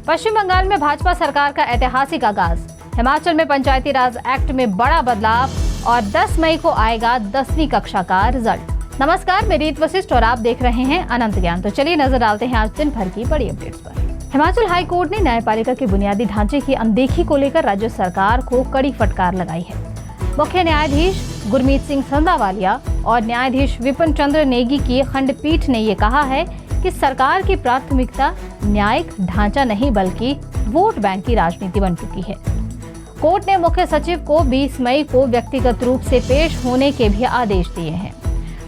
पश्चिम बंगाल में भाजपा सरकार का ऐतिहासिक आगाज। हिमाचल में पंचायती राज एक्ट में बड़ा बदलाव और 10 मई को आएगा 10वीं कक्षा का रिजल्ट। नमस्कार, मैं रीत वशिष्ठ और आप देख रहे हैं अनंत ज्ञान। तो चलिए नजर डालते हैं आज दिन भर की बड़ी अपडेट्स पर। हिमाचल हाई कोर्ट ने न्यायपालिका के बुनियादी ढांचे की अनदेखी को लेकर राज्य सरकार को कड़ी फटकार लगाई है। मुख्य न्यायाधीश गुरमीत सिंह संधावालिया और न्यायाधीश विपिन चंद्र नेगी की खंडपीठ ने ये कहा है कि सरकार की प्राथमिकता न्यायिक ढांचा नहीं बल्कि वोट बैंक की राजनीति बन चुकी है। कोर्ट ने मुख्य सचिव को 20 मई को व्यक्तिगत रूप से पेश होने के भी आदेश दिए हैं।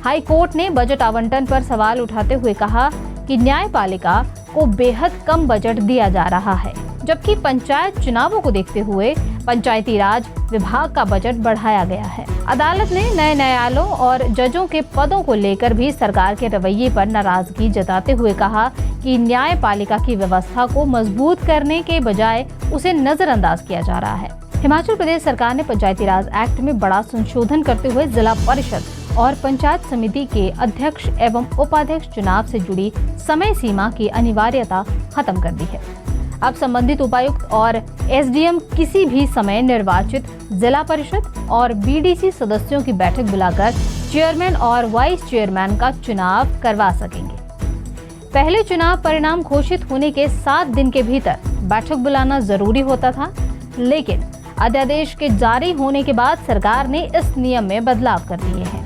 हाई कोर्ट ने बजट आवंटन पर सवाल उठाते हुए कहा कि न्यायपालिका को बेहद कम बजट दिया जा रहा है, जबकि पंचायत चुनावों को देखते हुए पंचायती राज विभाग का बजट बढ़ाया गया है। अदालत ने नए न्यायालयों और जजों के पदों को लेकर भी सरकार के रवैये पर नाराजगी जताते हुए कहा कि न्यायपालिका की व्यवस्था को मजबूत करने के बजाय उसे नजरअंदाज किया जा रहा है। हिमाचल प्रदेश सरकार ने पंचायती राज एक्ट में बड़ा संशोधन करते हुए जिला परिषद और पंचायत समिति के अध्यक्ष एवं उपाध्यक्ष चुनाव से जुड़ी समय सीमा की अनिवार्यता खत्म कर दी है। अब संबंधित उपायुक्त और एसडीएम किसी भी समय निर्वाचित जिला परिषद और बीडीसी सदस्यों की बैठक बुलाकर चेयरमैन और वाइस चेयरमैन का चुनाव करवा सकेंगे। पहले चुनाव परिणाम घोषित होने के 7 दिन के भीतर बैठक बुलाना जरूरी होता था, लेकिन अध्यादेश के जारी होने के बाद सरकार ने इस नियम में बदलाव कर दिए हैं।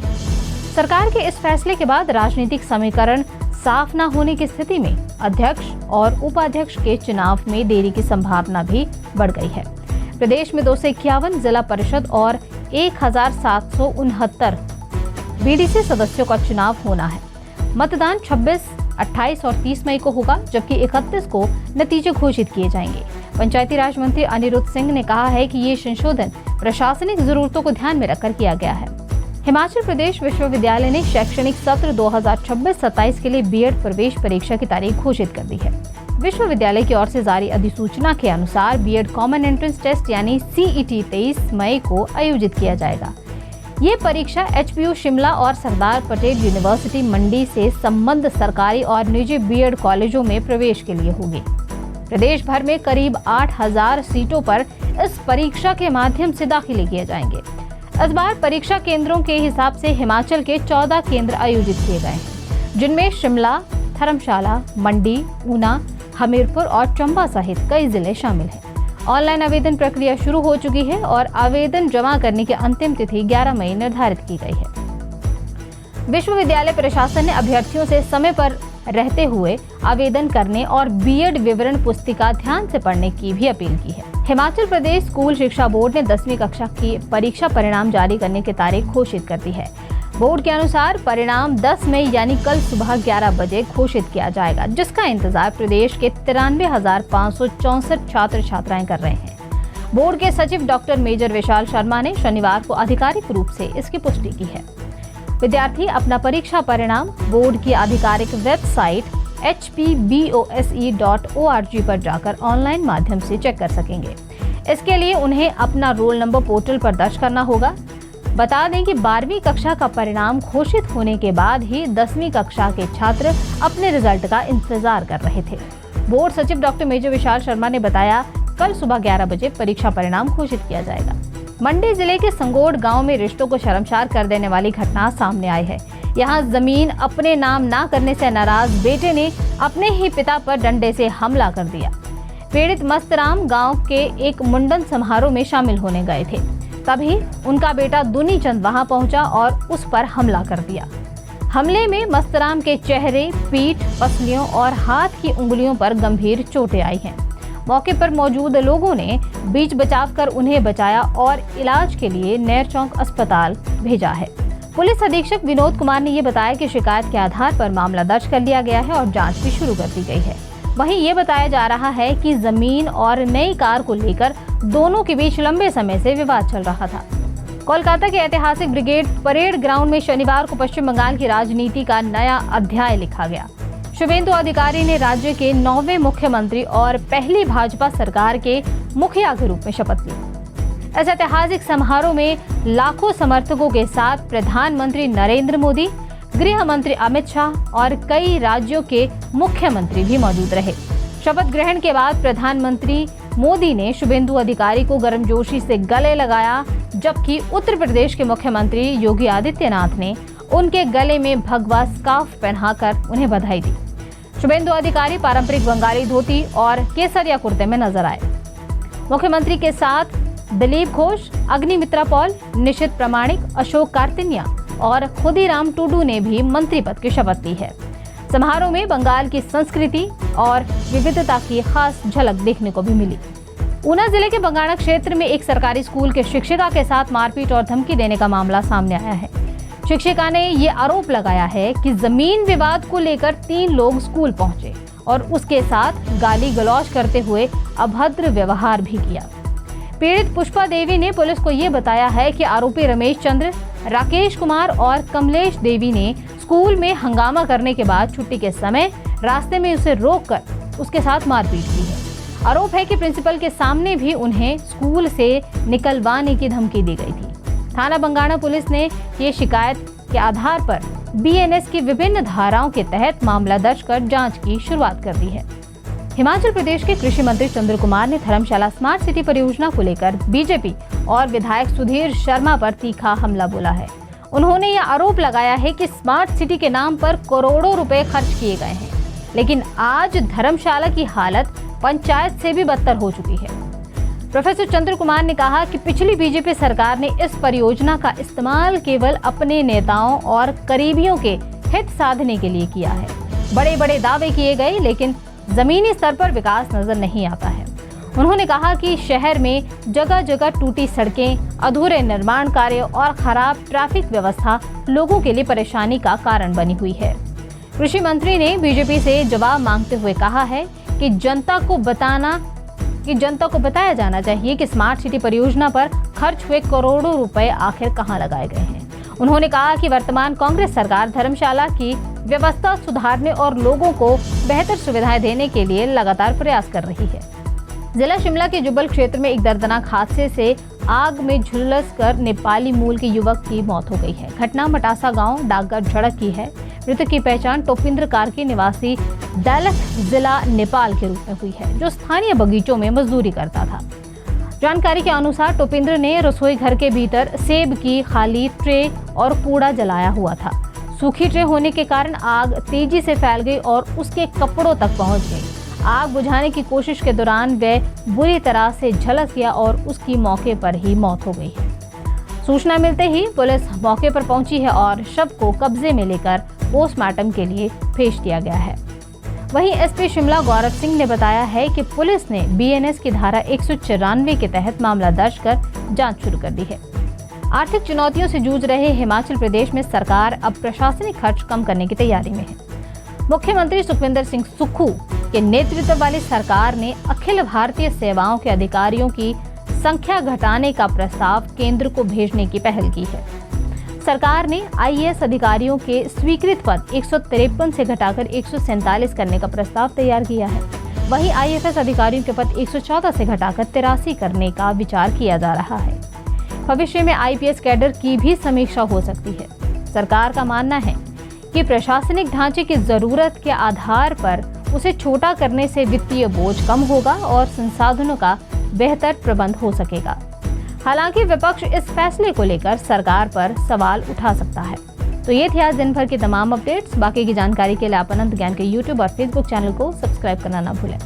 सरकार के इस फैसले के बाद राजनीतिक समीकरण साफ न होने की स्थिति में अध्यक्ष और उपाध्यक्ष के चुनाव में देरी की संभावना भी बढ़ गई है। प्रदेश में 251 जिला परिषद और 1769 बीडीसी सदस्यों का चुनाव होना है। मतदान 26, 28 और 30 मई को होगा, जबकि 31 को नतीजे घोषित किए जाएंगे। पंचायती राज मंत्री अनिरुद्ध सिंह ने कहा है कि ये संशोधन प्रशासनिक जरूरतों को ध्यान में रखकर किया गया है। हिमाचल प्रदेश विश्वविद्यालय ने शैक्षणिक सत्र 2026-27 के लिए बीएड प्रवेश परीक्षा की तारीख घोषित कर दी है। विश्वविद्यालय की ओर से जारी अधिसूचना के अनुसार बीएड कॉमन एंट्रेंस टेस्ट यानी सीईटी 23 मई को आयोजित किया जाएगा। ये परीक्षा एचपीयू शिमला और सरदार पटेल यूनिवर्सिटी मंडी से संबद्ध सरकारी और निजी बीएड कॉलेजों में प्रवेश के लिए होगी। प्रदेश भर में करीब 8000 सीटों पर इस परीक्षा के माध्यम से दाखिले किए जाएंगे। इस बार परीक्षा केंद्रों के हिसाब से हिमाचल के 14 केंद्र आयोजित किए गए हैं, जिनमें शिमला, धर्मशाला, मंडी, ऊना, हमीरपुर और चंबा सहित कई जिले शामिल हैं। ऑनलाइन आवेदन प्रक्रिया शुरू हो चुकी है और आवेदन जमा करने की अंतिम तिथि 11 मई निर्धारित की गई है। विश्वविद्यालय प्रशासन ने अभ्यर्थियों से समय पर रहते हुए आवेदन करने और बीएड विवरण पुस्तिका ध्यान से पढ़ने की भी अपील की है। हिमाचल प्रदेश स्कूल शिक्षा बोर्ड ने 10वीं कक्षा की परीक्षा परिणाम जारी करने की तारीख घोषित कर दी है। बोर्ड के अनुसार परिणाम 10 मई यानी कल सुबह 11 बजे घोषित किया जाएगा, जिसका इंतजार प्रदेश के 93,564 छात्र छात्राएं कर रहे हैं। बोर्ड के सचिव डॉक्टर मेजर विशाल शर्मा ने शनिवार को आधिकारिक रूप से इसकी पुष्टि की है। विद्यार्थी अपना परीक्षा परिणाम बोर्ड की आधिकारिक वेबसाइट hpbose.org पर जाकर ऑनलाइन माध्यम से चेक कर सकेंगे। इसके लिए उन्हें अपना रोल नंबर पोर्टल पर दर्ज करना होगा। बता दें कि 12वीं कक्षा का परिणाम घोषित होने के बाद ही 10वीं कक्षा के छात्र अपने रिजल्ट का इंतजार कर रहे थे। बोर्ड सचिव डॉक्टर मेजर विशाल शर्मा ने बताया, कल सुबह 11 बजे परीक्षा परिणाम घोषित किया जाएगा। मंडी जिले के संगोड़ गांव में रिश्तों को शर्मसार कर देने वाली घटना सामने आई है। यहां जमीन अपने नाम ना करने से नाराज बेटे ने अपने ही पिता पर डंडे से हमला कर दिया। पीड़ित मस्तराम गांव के एक मुंडन समारोह में शामिल होने गए थे, तभी उनका बेटा दुनी चंद वहां पहुंचा और उस पर हमला कर दिया। हमले में मस्तराम के चेहरे, पीठ, पसलियों और हाथ की उंगलियों पर गंभीर चोटें आई हैं। मौके पर मौजूद लोगों ने बीच बचाव कर उन्हें बचाया और इलाज के लिए नेरचौक अस्पताल भेजा है। पुलिस अधीक्षक विनोद कुमार ने ये बताया कि शिकायत के आधार पर मामला दर्ज कर लिया गया है और जांच भी शुरू कर दी गई है। वहीं ये बताया जा रहा है कि जमीन और नई कार को लेकर दोनों के बीच लंबे समय से विवाद चल रहा था। कोलकाता के ऐतिहासिक ब्रिगेड परेड ग्राउंड में शनिवार को पश्चिम बंगाल की राजनीति का नया अध्याय लिखा गया। शुभेंदु अधिकारी ने राज्य के 9वें मुख्यमंत्री और पहली भाजपा सरकार के मुखिया के रूप में शपथ ली। इस ऐतिहासिक समारोह में लाखों समर्थकों के साथ प्रधानमंत्री नरेंद्र मोदी, गृह मंत्री अमित शाह और कई राज्यों के मुख्यमंत्री भी मौजूद रहे। शपथ ग्रहण के बाद प्रधानमंत्री मोदी ने शुभेंदु अधिकारी को गर्मजोशी से गले लगाया, जबकि उत्तर प्रदेश के मुख्यमंत्री योगी आदित्यनाथ ने उनके गले में भगवा स्कार्फ पहनाकर उन्हें बधाई दी। शुभेंदु अधिकारी पारंपरिक बंगाली धोती और केसरिया कुर्ते में नजर आए। मुख्यमंत्री के साथ दिलीप घोष, अग्निमित्रा पॉल, निशित प्रामाणिक, अशोक कार्तिनिया और खुदीराम टुडू ने भी मंत्री पद की शपथ ली है। समारोह में बंगाल की संस्कृति और विविधता की खास झलक देखने को भी मिली। ऊना जिले के बंगाणा क्षेत्र में एक सरकारी स्कूल के शिक्षिका के साथ मारपीट और धमकी देने का मामला सामने आया है। शिक्षिका ने ये आरोप लगाया है कि जमीन विवाद को लेकर 3 लोग स्कूल पहुंचे और उसके साथ गाली गलौज करते हुए अभद्र व्यवहार भी किया। पीड़ित पुष्पा देवी ने पुलिस को ये बताया है कि आरोपी रमेश चंद्र, राकेश कुमार और कमलेश देवी ने स्कूल में हंगामा करने के बाद छुट्टी के समय रास्ते में उसे रोककर उसके साथ मारपीट की है। आरोप है कि प्रिंसिपल के सामने भी उन्हें स्कूल से निकलवाने की धमकी दी गई थी। थाना बंगाणा पुलिस ने ये शिकायत के आधार पर बीएनएस की विभिन्न धाराओं के तहत मामला दर्ज कर जांच की शुरुआत कर दी है। हिमाचल प्रदेश के कृषि मंत्री चंद्र कुमार ने धर्मशाला स्मार्ट सिटी परियोजना को लेकर बीजेपी और विधायक सुधीर शर्मा पर तीखा हमला बोला है। उन्होंने यह आरोप लगाया है कि स्मार्ट सिटी के नाम पर करोड़ों रुपए खर्च किए गए हैं, लेकिन आज धर्मशाला की हालत पंचायत से भी बदतर हो चुकी है। प्रोफेसर चंद्र कुमार ने कहा कि पिछली बीजेपी सरकार ने इस परियोजना का इस्तेमाल केवल अपने नेताओं और करीबियों के हित साधने के लिए किया है। बड़े बड़े दावे किए गए, लेकिन जमीनी स्तर पर विकास नजर नहीं आता है। उन्होंने कहा कि शहर में जगह जगह टूटी सड़कें, अधूरे निर्माण कार्य और खराब ट्रैफिक व्यवस्था लोगों के लिए परेशानी का कारण बनी हुई है। कृषि मंत्री ने बीजेपी से जवाब मांगते हुए कहा है कि जनता को बताया जाना चाहिए कि स्मार्ट सिटी परियोजना पर खर्च हुए करोड़ों रुपए आखिर कहां लगाए गए हैं। उन्होंने कहा कि वर्तमान कांग्रेस सरकार धर्मशाला की व्यवस्था सुधारने और लोगों को बेहतर सुविधाएं देने के लिए लगातार प्रयास कर रही है। जिला शिमला के जुब्बल क्षेत्र में एक दर्दनाक हादसे से आग में झुलसकर नेपाली मूल के युवक की मौत हो गई है। घटना मटासा गांव डाकघर झड़क की है। मृतक की पहचान टोपिंद्र कारकी निवासी दैलख जिला नेपाल के रूप में हुई है, जो स्थानीय बगीचों में मजदूरी करता था। जानकारी के अनुसार टोपिंद्र ने रसोई घर के भीतर सेब की खाली ट्रे और कूड़ा जलाया हुआ था। सूखी ट्रे होने के कारण आग तेजी से फैल गई और उसके कपड़ों तक पहुंच गई। आग बुझाने की कोशिश के दौरान वह बुरी तरह से झुलस गया और उसकी मौके पर ही मौत हो गई है। सूचना मिलते ही पुलिस मौके पर पहुंची है और शव को कब्जे में लेकर पोस्टमार्टम के लिए भेज दिया गया है। वहीं एसपी शिमला गौरव सिंह ने बताया है कि पुलिस ने बीएनएस की धारा 194 के तहत मामला दर्ज कर जांच शुरू कर दी है। आर्थिक चुनौतियों से जूझ रहे हिमाचल प्रदेश में सरकार अब प्रशासनिक खर्च कम करने की तैयारी में है। मुख्यमंत्री सुखविंदर सिंह सुक्खू के नेतृत्व वाली सरकार ने अखिल भारतीय सेवाओं के अधिकारियों की संख्या घटाने का प्रस्ताव केंद्र को भेजने की पहल की है। सरकार ने आईएएस अधिकारियों के स्वीकृत पद 153 से घटाकर 147 करने का प्रस्ताव तैयार किया है। वहीं आईएफएस अधिकारियों के पद 114 से घटाकर 83 करने का विचार किया जा रहा है। भविष्य में आईपीएस कैडर की भी समीक्षा हो सकती है। सरकार का मानना है कि प्रशासनिक ढांचे की जरूरत के आधार पर उसे छोटा करने से वित्तीय बोझ कम होगा और संसाधनों का बेहतर प्रबंध हो सकेगा। हालांकि विपक्ष इस फैसले को लेकर सरकार पर सवाल उठा सकता है। तो ये थी आज दिन भर की तमाम अपडेट्स। बाकी की जानकारी के लिए आप अनंत ज्ञान के यूट्यूब और फेसबुक चैनल को सब्सक्राइब करना ना भूलें।